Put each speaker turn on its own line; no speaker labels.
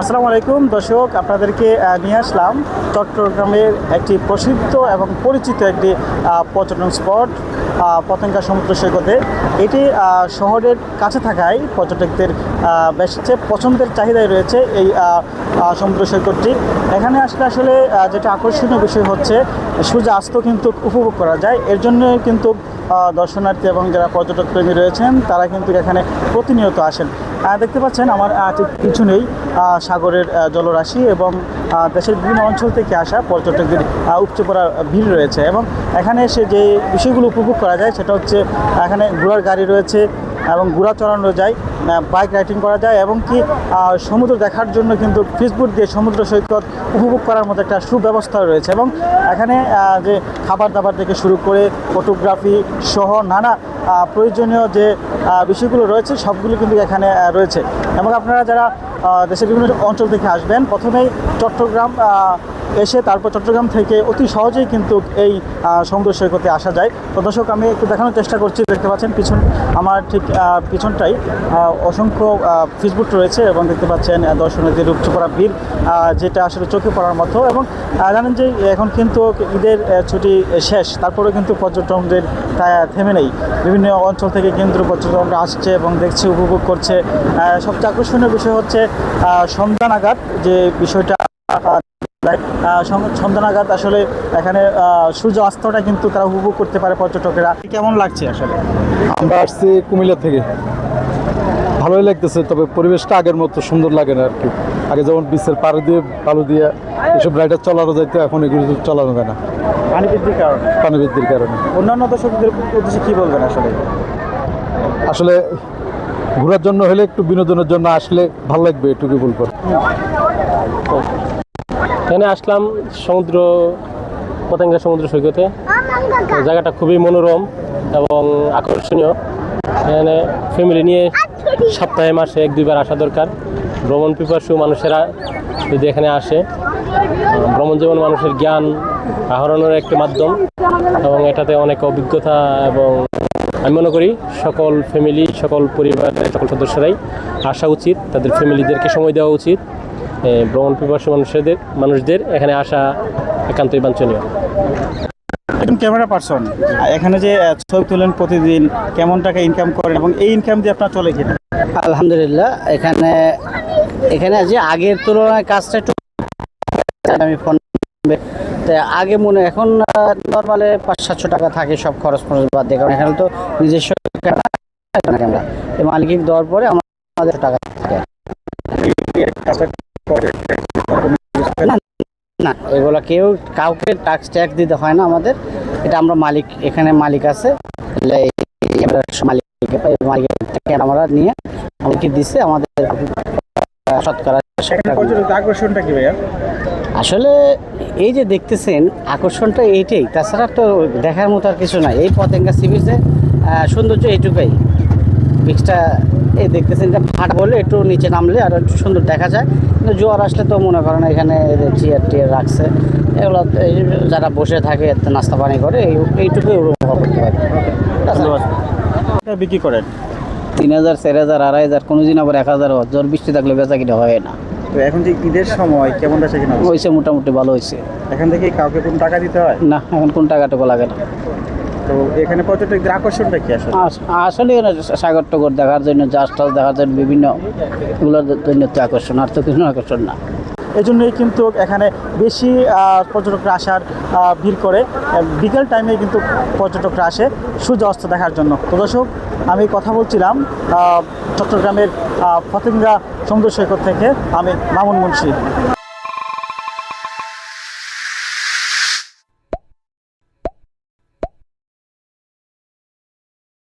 আসসালামু আলাইকুম দর্শক, আপনাদেরকে নিয়ে আসলাম চট্টগ্রামের একটি প্রসিদ্ধ এবং পরিচিত একটি পর্যটন স্পট পতেঙ্গা সমুদ্র সৈকতে। এটি শহরের কাছে থাকায় পর্যটকদের বেশ পছন্দের চাহিদায় রয়েছে এই সমুদ্র সৈকতটি। এখানে আসলে যেটা আকর্ষণীয় বিষয় হচ্ছে সূর্যাস্ত কিন্তু উপভোগ করা যায়। এর জন্য কিন্তু দর্শনার্থী এবং যারা পর্যটক প্রেমী রয়েছেন তারা কিন্তু এখানে প্রতিনিয়ত আসেন। দেখতে পাচ্ছেন আমার ঠিক পিছনেই সাগরের জলরাশি এবং দেশের বিভিন্ন অঞ্চল থেকে আসা পর্যটকদের উপচে পড়া ভিড় রয়েছে। এবং এখানে এসে যে বিষয়গুলো উপভোগ করা যায় সেটা হচ্ছে এখানে ঘোড়ার গাড়ি রয়েছে এবং ঘোড়া চড়ানো যায়, বাইক রাইডিং করা যায় এবং কি সমুদ্র দেখার জন্য কিন্তু ফিসবোট দিয়ে সমুদ্র সৈকত উপভোগ করার মতো একটা সুব্যবস্থা রয়েছে। এবং এখানে যে খাবার দাবার থেকে শুরু করে ফটোগ্রাফি সহ নানা প্রয়োজনীয় যে বিষয়গুলো রয়েছে সবগুলো কিন্তু এখানে রয়েছে। এবং আপনারা যারা দেশের বিভিন্ন অঞ্চল থেকে আসবেন, প্রথমেই চট্টগ্রাম এসে তারপর চট্টগ্রাম থেকে অতি সহজেই কিন্তু এই সমুদ্র সৈকতে আসা যায়। তো দর্শক, আমি একটু দেখানোর চেষ্টা করছি। দেখতে পাচ্ছেন আমার ঠিক পিছনটাই অসংখ্য ফিসবোট রয়েছে এবং দেখতে পাচ্ছেন দর্শনার্থীদের উপচে পড়া ভিড়, যেটা আসলে চোখে পড়ার মতো। এবং জানেন যে এখন কিন্তু ঈদের ছুটি শেষ, তারপরেও কিন্তু পর্যটকদের থেমে নেই। বিভিন্ন অঞ্চল থেকে কিন্তু পর্যটকরা আসছে এবং দেখছে, উপভোগ করছে। সবচেয়ে আকর্ষণীয় বিষয় হচ্ছে সন্ধ্যা নাগাদ যে বিষয়টা, সন্ধ্যা নাগাদ আসলে এখানে সূর্য অস্তটা কিন্তু তারা উপভোগ করতে পারে পর্যটকেরা। কেমন লাগছে আসলে?
আমরা আসছি কুমিল্লা থেকে, ভালোই লাগতেছে, তবে পরিবেশটা আগের মতো সুন্দর লাগে না আর কি। আগে যেমন বিচের পাড়ে দিয়ে বালু দিয়ে এসব রাইডার চলানো যাইতো, এখন এগুলো চালানো যায় না
পানি বৃদ্ধির কারণে। অন্যান্য দর্শকদের উদ্দেশ্যে কী বলবেন আসলে
ঘোরার জন্য হলে একটু বিনোদনের জন্য আসলে ভালো লাগবে, এটুকু বলবো।
এখানে আসলাম পতেঙ্গা সমুদ্র সৈকতে। জায়গাটা খুবই মনোরম এবং আকর্ষণীয়। এখানে ফ্যামিলি নিয়ে সপ্তাহে মাসে 1-2 বার আসা দরকার। ভ্রমণ পিপাসু মানুষেরা যদি এখানে আসে, ভ্রমণ যেমন মানুষের জ্ঞান আহরণের একটি মাধ্যম এবং এটাতে অনেক অভিজ্ঞতা, এবং আমি মনে করি সকল ফ্যামিলি, সকল পরিবারের সকল সদস্যরাই আসা উচিত। তাদের ফ্যামিলিদেরকে সময় দেওয়া উচিত। ভ্রমণ পিপাসু মানুষদের এখানে আসা একান্তই বাঞ্ছনীয়।
একজন ক্যামেরা পার্সন, এখানে যে ছবি তোলেন প্রতিদিন, কেমন টাকা ইনকাম করেন এবং এই ইনকাম দিয়ে আপনার চলে কিনা?
আলহামদুলিল্লাহ, এখানে যে আগের তুলনায় কাজটা একটু আমি ফোন আগে মনে, এখন নর্মালে 500-700 টাকা থাকে সব খরচ বাদ দিয়ে। কারণ এখানে তো নিজস্ব ক্যামেরা মালিক দেওয়ার পরে আমাদের টাকা থাকে না। এগুলো কাউকে ট্যাক্স দিতে হয় না আমাদের। এটা আমরা মালিক, এখানে মালিক আছে, মালিকের থেকে আমরা নিয়ে আমাদেরকে দিচ্ছে। আমাদের শতকরা
আকর্ষণটা কি ভাইয়া?
আসলে এই যে দেখতেছেন আকর্ষণটা এইটাই, তাছাড়া তো দেখার মতো আর কিছু নাই। এই পতেঙ্গা সি বিচে সৌন্দর্য এইটুকুই। বিচটা এই দেখতেছেন যে ভাট বলে একটু নিচে নামলে আর একটু সুন্দর দেখা যায়। কিন্তু জোয়ার আসলে তো মনে করেন এখানে চেয়ার টিয়ার রাখছে, এগুলো যারা বসে থাকে নাস্তা পানি করে, এইটুকুই উপভোগ করতে পারে।
বিক্রি করেন
3000, 4000, 2500, কোনো দিন আবার 1000। জ্বর বৃষ্টি থাকলে বেচা কিনা হয় না।
তো এখন যে ঈদের সময় কেমন বেচা কিনা
হয়েছে? মোটামুটি ভালো হয়েছে।
এখান থেকে কাউকে কোনো টাকা দিতে হয়
না, এখন কোন টাকাটুকু লাগে না।
তো এখানে পর্যটকদের আকর্ষণটা কি
আসলে সাগর টগর দেখার জন্য, জাহাজ টাজ দেখার জন্য, বিভিন্ন এগুলোর জন্য তো আকর্ষণ, আর তো কিছু আকর্ষণ না।
এই জন্যই কিন্তু এখানে বেশি পর্যটকরা আসার ভিড় করে। বিকেল টাইমে কিন্তু পর্যটকরা আসে সূর্য অস্ত দেখার জন্য। তো দর্শক, আমি কথা বলছিলাম চট্টগ্রামের পতেঙ্গা সমুদ্র সৈকত থেকে। আমি মামুন মুন্সি।